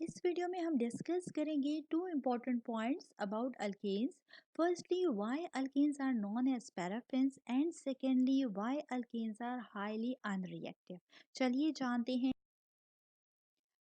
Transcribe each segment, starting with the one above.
इस वीडियो में हम डिस्कस करेंगे two important points about alkanes. Firstly why alkanes are known as paraffins and secondly why alkanes are highly unreactive. चलिए जानते हैं।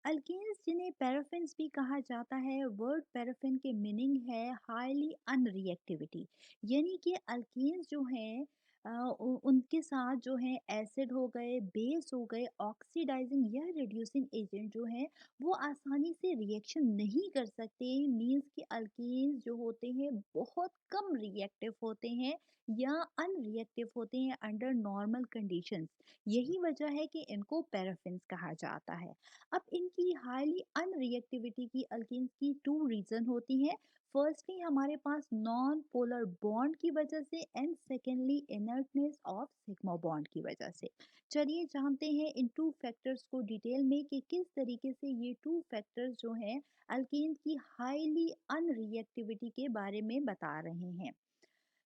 अल्केन्स जिन्हें पैराफिन्स भी कहा जाता है, वर्ड पैराफिन के मीनिंग है हाईली अनरिएक्टिविटी, यानी कि अल्केन्स जो हैं उनके साथ जो है एसिड हो गए, बेस हो गए, ऑक्सीडाइजिंग या रिड्यूसिंग एजेंट जो है वो आसानी से रिएक्शन नहीं कर सकते। मीन्स कि अल्केन्स जो होते हैं बहुत कम रिएक्टिव होते हैं या अनरिएक्टिव होते हैं अंडर नॉर्मल कंडीशंस। यही वजह है कि इनको पैराफिन्स कहा जाता है। अब इनकी हाईली अनरिएक्टिविटी की अल्केन्स की टू रीजन होती हैं। फर्स्टली हमारे पास नॉन पोलर बॉन्ड की वजह से and secondly inertness of sigma bond की वजह से। चलिए जानते हैं इन टू फैक्टर्स को डिटेल में कि किस तरीके से ये टू फैक्टर्स जो हैं अल्केन्स की हाईली अनरिएक्टिविटी के बारे में बता रहे हैं।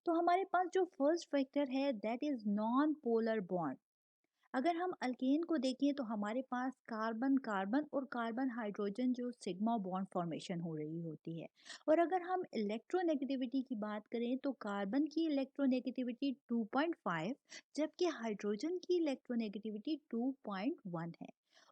तो हमारे पास जो फर्स्ट फैक्टर है that is non polar bond. अगर हम अल्केन को देखें तो हमारे पास कार्बन कार्बन और कार्बन हाइड्रोजन जो सिग्मा बॉन्ड फॉर्मेशन हो रही होती है। और अगर हम इलेक्ट्रोनेगेटिविटी की बात करें तो कार्बन की इलेक्ट्रोनेगेटिविटी 2.5 जबकि हाइड्रोजन की इलेक्ट्रोनेगेटिविटी 2.1 है।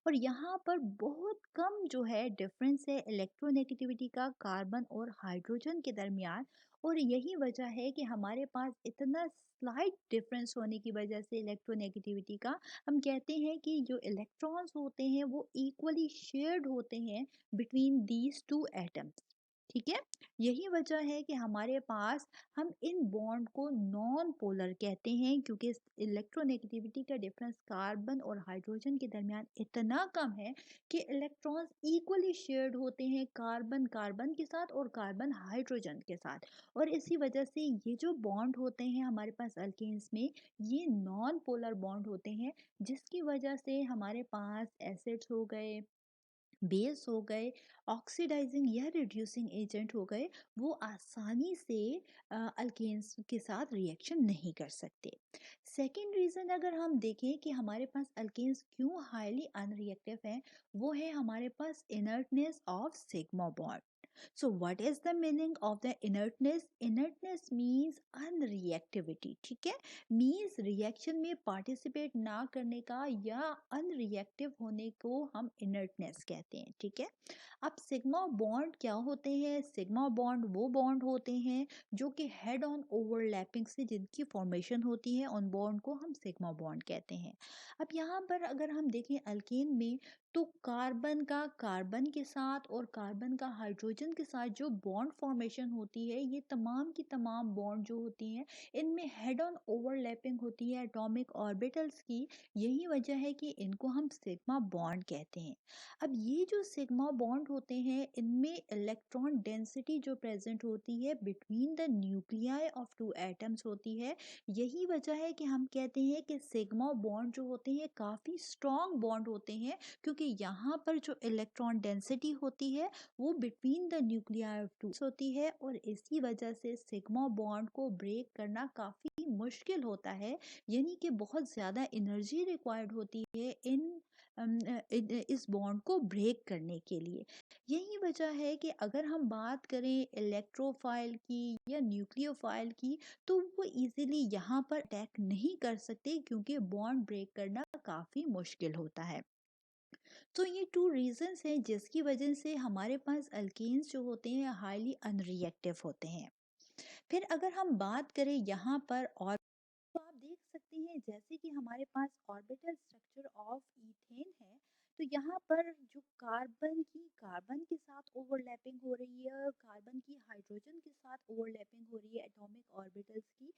और यहाँ पर बहुत कम जो है डिफरेंस है इलेक्ट्रोनेगेटिविटी का कार्बन और हाइड्रोजन के दरमियान। और यही वजह है कि हमारे पास इतना स्लाइट डिफरेंस होने की वजह से इलेक्ट्रोनेगेटिविटी का हम कहते हैं कि जो इलेक्ट्रॉन्स होते हैं वो इक्वली शेयर्ड होते हैं बिटवीन दीज टू एटम्स। ठीक है। यही वजह है कि हमारे पास हम इन बॉन्ड को नॉन पोलर कहते हैं क्योंकि इलेक्ट्रोनेगेटिविटी का डिफरेंस कार्बन और हाइड्रोजन के दरमियान इतना कम है कि इलेक्ट्रॉन्स इक्वली शेयर्ड होते हैं कार्बन कार्बन के साथ और कार्बन हाइड्रोजन के साथ। और इसी वजह से ये जो बॉन्ड होते हैं हमारे पास अल्केन्स में ये नॉन पोलर बॉन्ड होते हैं, जिसकी वजह से हमारे पास एसिड्स हो गए, बेस हो गए, ऑक्सीडाइजिंग या रिड्यूसिंग एजेंट हो गए, वो आसानी से अल्केन्स के साथ रिएक्शन नहीं कर सकते। सेकेंड रीज़न अगर हम देखें कि हमारे पास अल्केन्स क्यों हाईली अनरिएक्टिव हैं, वो है हमारे पास inertness of sigma bond. So what is the meaning of the inertness? Inertness means unreactivity। ठीक है, means reaction में participate ना करने का या unreactive होने को हम inertness कहते हैं। ठीक है। अब सिग्मा बॉन्ड क्या होते हैं? सिग्मा बॉन्ड वो बॉन्ड होते हैं जो कि हेड ऑन ओवरलैपिंग से जिनकी फॉर्मेशन होती है, उन बॉन्ड को हम सिग्मा बॉन्ड कहते हैं। अब यहाँ पर अगर हम देखें अल्केन में तो कार्बन का कार्बन के साथ और कार्बन का हाइड्रोजन के साथ जो बॉन्ड फॉर्मेशन होती है, ये तमाम की तमाम बॉन्ड जो होती हैं इनमें हेड ऑन ओवरलैपिंग होती है एटॉमिक ऑर्बिटल्स की। यही वजह है कि इनको हम सिग्मा बॉन्ड कहते हैं। अब ये जो सिग्मा बॉन्ड होते हैं इनमें इलेक्ट्रॉन डेंसिटी जो प्रेजेंट होती है between the nuclei of two atoms होती है। यही वजह है कि हम कहते हैं कि सिग्मा बॉन्ड जो होते हैं काफ़ी स्ट्रॉन्ग बॉन्ड होते हैं, क्योंकि यहाँ पर जो इलेक्ट्रॉन डेंसिटी होती है वो between the nuclei of two होती है। और इसी वजह से सिग्मा बॉन्ड को ब्रेक करना काफ़ी मुश्किल होता है, यानी कि बहुत ज़्यादा एनर्जी रिक्वायर्ड होती है इस बॉन्ड को ब्रेक करने के लिए। यही वजह है कि अगर हम बात करें इलेक्ट्रोफाइल की या न्यूक्लियोफाइल की तो वो इजीली यहाँ पर अटैक नहीं कर सकते क्योंकि बॉन्ड ब्रेक करना काफ़ी मुश्किल होता है। तो ये टू रीजंस हैं जिसकी वजह से हमारे पास अल्केन्स जो होते हैं हाईली अनरिएक्टिव होते हैं। फिर अगर हम बात करें यहाँ पर और तो आप देख सकते हैं जैसे कि हमारे पास ऑर्बिटल स्ट्रक्चर ऑफ ईथेन है, तो यहाँ पर जो कार्बन की कार्बन के साथ ओवरलैपिंग हो रही है और कार्बन की हाइड्रोजन के साथ ओवरलैपिंग हो रही है एटॉमिक ऑर्बिटल्स की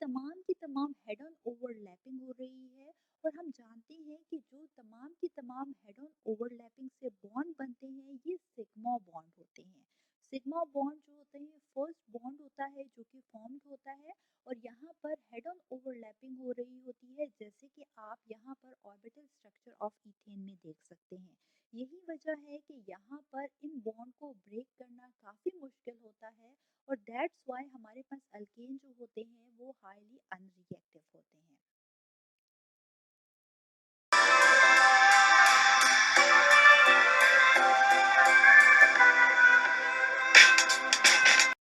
तमाम हेड ऑन ओवरलैपिंग हो रही है। और हम जानते हैं कि जो तमाम हेड ऑन ओवरलैपिंग से बॉन्ड बनते हैं ये सिग्मा बॉन्ड होते हैं। सिग्मा बॉन्ड जो होते हैं फर्स्ट बॉन्ड होता है जो कि फॉर्म्ड होता है और यहाँ पर हेड ऑन ओवरलैपिंग हो रही होती है, जैसे कि आप यहाँ पर ऑर्बिटल स्ट्रक्चर ऑफ ईथेन में देख सकते हैं। यही वजह है कि यहाँ पर इन बॉन्ड को ब्रेक करना काफ़ी मुश्किल होता है और दैट्स वाई हमारे पास अल्केन जो होते हैं वो हाईली अनरिएक्टिव होते हैं।